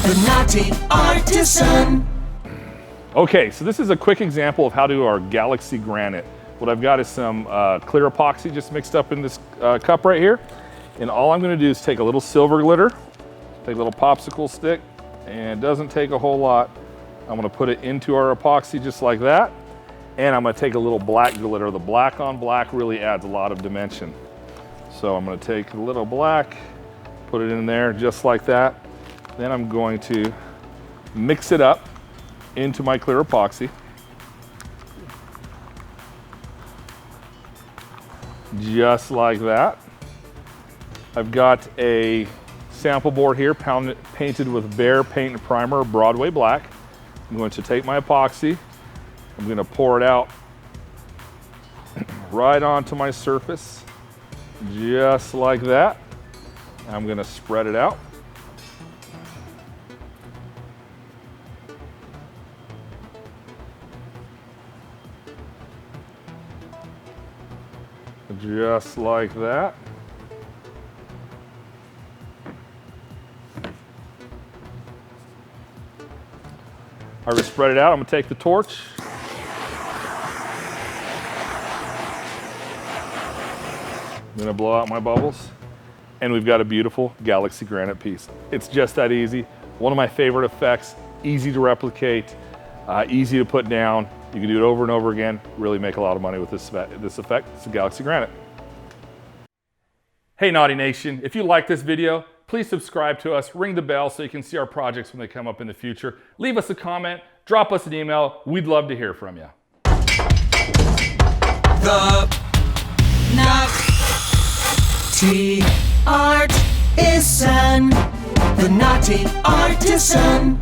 The Knotty Artisan. Okay, so this is a quick example of how to do our Galaxy Granite. What I've got is some clear epoxy just mixed up in this cup right here. And all I'm gonna do is take a little silver glitter, take a little popsicle stick, and it doesn't take a whole lot. I'm gonna put it into our epoxy just like that. And I'm gonna take a little black glitter. The black on black really adds a lot of dimension. So I'm gonna take a little black, put it in there just like that. Then I'm going to mix it up into my clear epoxy. Just like that. I've got a sample board here painted with Behr Paint and Primer Broadway Black. I'm going to take my epoxy, I'm going to pour it out right onto my surface, just like that. I'm going to spread it out. Just like that. I already spread it out. I'm gonna take the torch. I'm gonna blow out my bubbles. And we've got a beautiful Galaxy Granite piece. It's just that easy. One of my favorite effects, easy to replicate, easy to put down. You can do it over and over again, really make a lot of money with this effect. It's the Galaxy Granite. Hey Knotty Nation, if you like this video, please subscribe to us, ring the bell so you can see our projects when they come up in the future. Leave us a comment, drop us an email. We'd love to hear from you. The Knotty Artisan. The Knotty Artisan.